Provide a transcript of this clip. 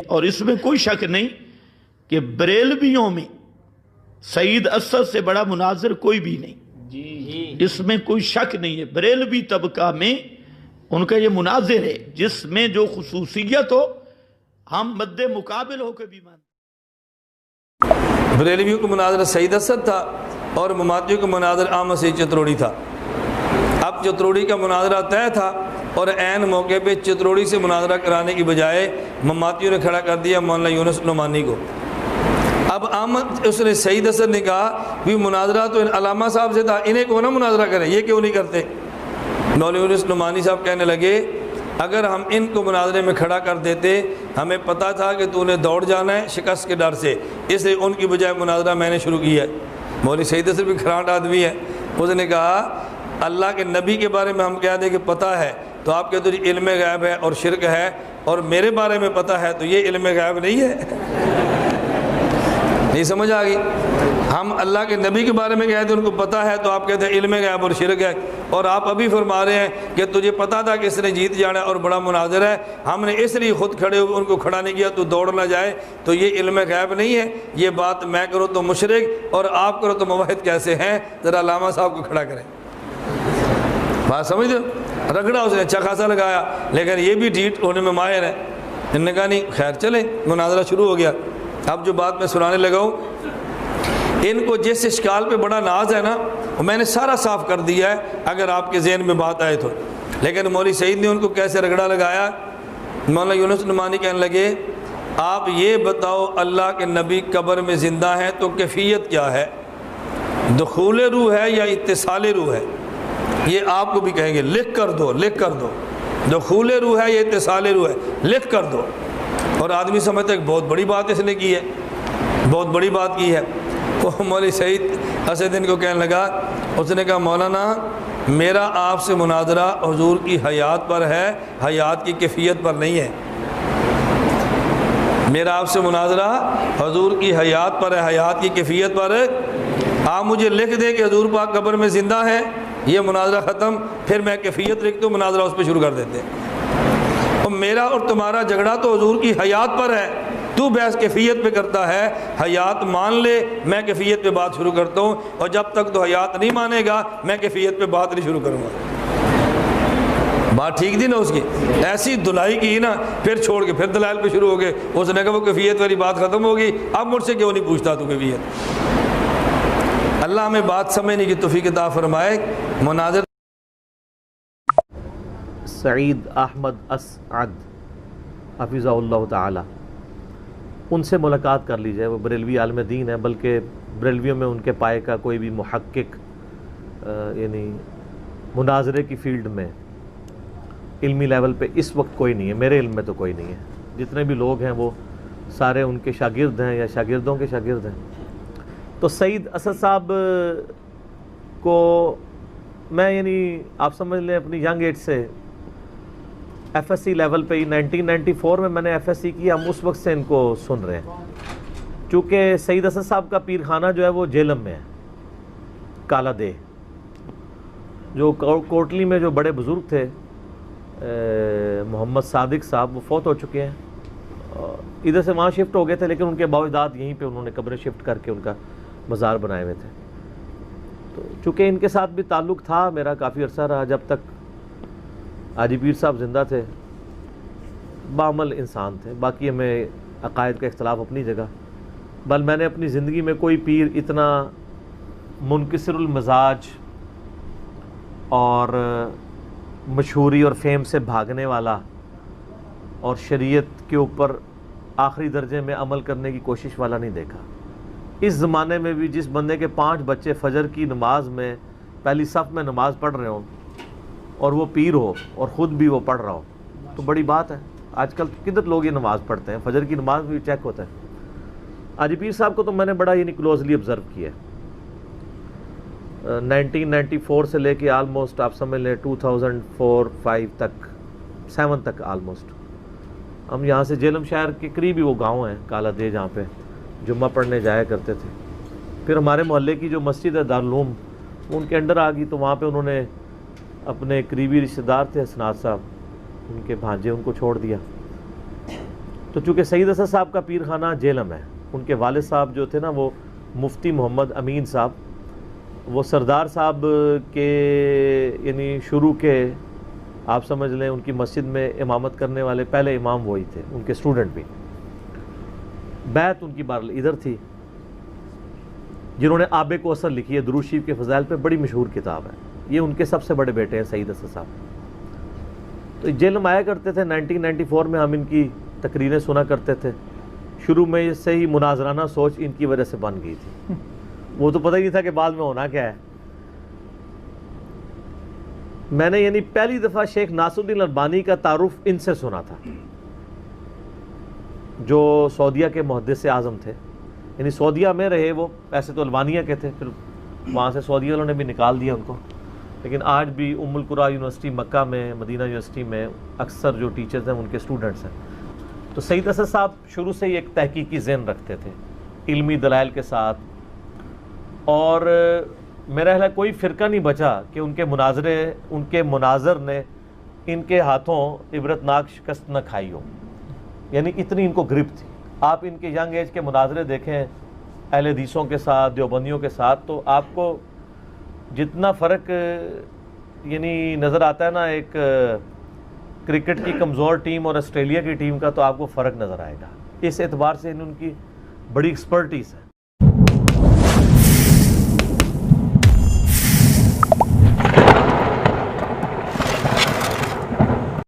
اور اس میں کوئی شک نہیں کہ بریلویوں میں سعید اسد سے بڑا مناظر کوئی بھی نہیں، اس میں کوئی شک نہیں ہے۔ بریلوی طبقہ میں ان کا یہ مناظر ہے جس میں جو خصوصیت ہو ہم مد مقابل ہو کے بھی مانتے۔ بریلویوں کا مناظر سعید اسد تھا اور مماتیوں کا مناظر احمد سعید چتروڑی تھا۔ اب چتروڑی کا مناظرہ طے تھا اور عین موقع پہ چتروڑی سے مناظرہ کرانے کی بجائے مماتیوں نے کھڑا کر دیا مولانا یونس نعمانی کو۔ اب احمد اس نے سعید اسد نے کہا بھی مناظرہ تو علامہ صاحب سے تھا، انہیں کیوں نہ مناظرہ کریں، یہ کیوں نہیں کرتے؟ مولانا یونس نعمانی صاحب کہنے لگے اگر ہم ان کو مناظرے میں کھڑا کر دیتے، ہمیں پتہ تھا کہ تو نے دوڑ جانا ہے شکست کے ڈر سے، اس لیے ان کی بجائے مناظرہ میں نے شروع کیا ہے۔ مولوی سعید اسد بھی کھراٹ آدمی ہے، اس نے کہا اللہ کے نبی کے بارے میں ہم کہہ دیں کہ پتہ ہے تو آپ کہتے ہیں علم غیب ہے اور شرک ہے، اور میرے بارے میں پتہ ہے تو یہ علم غیب نہیں ہے۔ نہیں سمجھ آ گئی؟ ہم اللہ کے نبی کے بارے میں کہتے ہیں ان کو پتہ ہے تو آپ کہتے ہیں علم غیب اور شرک ہے، اور آپ ابھی فرما رہے ہیں کہ تجھے پتہ تھا کہ اس نے جیت جانا ہے اور بڑا مناظر ہے، ہم نے اس لیے خود کھڑے ہوئے ان کو کھڑا نہیں کیا تو دوڑ نہ جائے، تو یہ علم غیب نہیں ہے، یہ بات میں کروں تو مشرک اور آپ کرو تو موحد کیسے ہیں؟ ذرا علامہ صاحب کو کھڑا کریں۔ بات سمجھ دو؟ رگڑا اس نے اچھا خاصا لگایا، لیکن یہ بھی ڈھیٹ ہونے میں ماہر ہے۔ انہوں نے کہا نہیں خیر چلیں، مناظرہ شروع ہو گیا۔ اب جو بات میں سنانے لگا ہوں، ان کو جس اشکال پہ بڑا ناز ہے نا وہ میں نے سارا صاف کر دیا ہے اگر آپ کے ذہن میں بات آئے تو، لیکن مولوی سعید نے ان کو کیسے رگڑا لگایا۔ مولانا یونس نعمانی کہنے لگے آپ یہ بتاؤ اللہ کے نبی قبر میں زندہ ہیں تو کیفیت کیا ہے، دخول روح ہے یا اتصال روح ہے؟ یہ آپ کو بھی کہیں گے، لکھ کر دو، لکھ کر دو، دخول روح ہے یا اتصال روح ہے، لکھ کر دو۔ اور آدمی سمجھتا ہے کہ بہت بڑی بات اس نے کی ہے، بہت بڑی بات کی ہے۔ وہ مولوی سعید اسد ان کو کہنے لگا، اس نے کہا مولانا میرا آپ سے مناظرہ حضور کی حیات پر ہے، حیات کی کیفیت پر نہیں ہے۔ میرا آپ سے مناظرہ حضور کی حیات پر ہے، حیات کی کیفیت پر ہے۔ آپ مجھے لکھ دیں کہ حضور پاک قبر میں زندہ ہے، یہ مناظرہ ختم، پھر میں کیفیت لکھ دوں، مناظرہ اس پہ شروع کر دیتے۔ اور میرا اور تمہارا جھگڑا تو حضور کی حیات پر ہے، تو بحث کیفیت پہ کرتا ہے، حیات مان لے میں کیفیت پہ بات شروع کرتا ہوں، اور جب تک تو حیات نہیں مانے گا میں کیفیت پہ بات نہیں شروع کروں گا۔ بات ٹھیک تھی نا اس کی؟ ایسی دلائی کی نا، پھر چھوڑ کے پھر دلائل پہ شروع ہو گئے۔ اس نے کہا وہ کیفیت والی بات ختم ہوگی، اب مجھ سے کیوں نہیں پوچھتا تو کیفیت؟ اللہ ہمیں بات سمجھنے کی توفیق عطا فرمائے۔ مناظر سعید احمد اسعد حفظہ اللہ تعالی، ان سے ملاقات کر لیجئے۔ وہ بریلوی عالم دین ہے، بلکہ بریلویوں میں ان کے پائے کا کوئی بھی محقق یعنی مناظرے کی فیلڈ میں علمی لیول پہ اس وقت کوئی نہیں ہے، میرے علم میں تو کوئی نہیں ہے۔ جتنے بھی لوگ ہیں وہ سارے ان کے شاگرد ہیں یا شاگردوں کے شاگرد ہیں۔ تو سعید اسد صاحب کو میں یعنی آپ سمجھ لیں اپنی ینگ ایج سے ایف ایس سی لیول پہ ہی 1994 میں نے ایف ایس سی کی، ہم اس وقت سے ان کو سن رہے ہیں۔ چونکہ سعید اسد صاحب کا پیر خانہ جو ہے وہ جہلم میں ہے، کالا دہ، جو کوٹلی میں جو بڑے بزرگ تھے محمد صادق صاحب وہ فوت ہو چکے ہیں، ادھر سے وہاں شفٹ ہو گئے تھے، لیکن ان کے باوجداد یہیں پہ انہوں نے قبریں شفٹ کر کے ان کا مزار بنائے ہوئے تھے۔ تو چونکہ ان کے ساتھ بھی تعلق تھا میرا کافی عرصہ رہا، جب تک حاجی پیر صاحب زندہ تھے، بعمل انسان تھے۔ باقی ہمیں عقائد کا اختلاف اپنی جگہ، بل میں نے اپنی زندگی میں کوئی پیر اتنا منکسر المزاج اور مشہوری اور فیم سے بھاگنے والا اور شریعت کے اوپر آخری درجے میں عمل کرنے کی کوشش والا نہیں دیکھا۔ اس زمانے میں بھی جس بندے کے 5 بچے فجر کی نماز میں پہلی صف میں نماز پڑھ رہے ہوں اور وہ پیر ہو اور خود بھی وہ پڑھ رہا ہو تو بڑی بات ہے۔ آج کل کدھر لوگ یہ نماز پڑھتے ہیں، فجر کی نماز بھی چیک ہوتا ہے۔ حاجی پیر صاحب کو تو میں نے بڑا یعنی کلوزلی آبزرو کیا ہے، 1994 سے لے کے آلموسٹ آپ سمجھ لیں 2004-5 تک 7 تک آلموسٹ۔ ہم یہاں سے جہلم شہر کے قریب ہی وہ گاؤں ہیں کالا دے جہاں پہ جمعہ پڑھنے جایا کرتے تھے۔ پھر ہمارے محلے کی جو مسجد ہے دارالعلوم وہ ان کے انڈر آ گئی، تو وہاں پہ انہوں نے اپنے قریبی رشتہ دار تھے حسنات صاحب، ان کے بھانجے، ان کو چھوڑ دیا۔ تو چونکہ سعید اسد صاحب کا پیر خانہ جہلم ہے، ان کے والد صاحب جو تھے نا وہ مفتی محمد امین صاحب، وہ سردار صاحب کے یعنی شروع کے آپ سمجھ لیں ان کی مسجد میں امامت کرنے والے پہلے امام وہی تھے، ان کے اسٹوڈنٹ بھی۔ بیعت ان کی بار ادھر تھی، جنہوں نے آب کوثر لکھی ہے، درود شریف کے فضائل پہ بڑی مشہور کتاب ہے، یہ ان کے سب سے بڑے بیٹے ہیں سعید اسد صاحب۔ تو جیلم آیا کرتے تھے، 1994 میں ہم ان کی تقریریں سنا کرتے تھے۔ شروع میں سے ہی مناظرانہ سوچ ان کی وجہ سے بن گئی تھی، وہ تو پتہ ہی نہیں تھا کہ بعد میں ہونا کیا ہے۔ میں نے یعنی پہلی دفعہ شیخ ناصر الدین البانی کا تعارف ان سے سنا تھا، جو سعودیہ کے محدث اعظم تھے، یعنی سعودیہ میں رہے وہ، ایسے تو البانیہ کے تھے، پھر وہاں سے سعودیہ والوں نے بھی نکال دیا ان کو، لیکن آج بھی ام القریٰ یونیورسٹی مکہ میں، مدینہ یونیورسٹی میں اکثر جو ٹیچرز ہیں ان کے اسٹوڈنٹس ہیں۔ تو سعید اسد صاحب شروع سے ہی ایک تحقیقی ذہن رکھتے تھے علمی دلائل کے ساتھ، اور میرا خیال ہے کوئی فرقہ نہیں بچا کہ ان کے مناظر نے ان کے ہاتھوں عبرتناک شکست نہ کھائی ہو، یعنی اتنی ان کو گرپ تھی۔ آپ ان کے ینگ ایج کے مناظرے دیکھیں اہل حدیثوں کے ساتھ، دیوبندیوں کے ساتھ، تو آپ کو جتنا فرق یعنی نظر آتا ہے نا ایک کرکٹ کی کمزور ٹیم اور آسٹریلیا کی ٹیم کا، تو آپ کو فرق نظر آئے گا۔ اس اعتبار سے ان کی بڑی ایکسپرٹیز ہے۔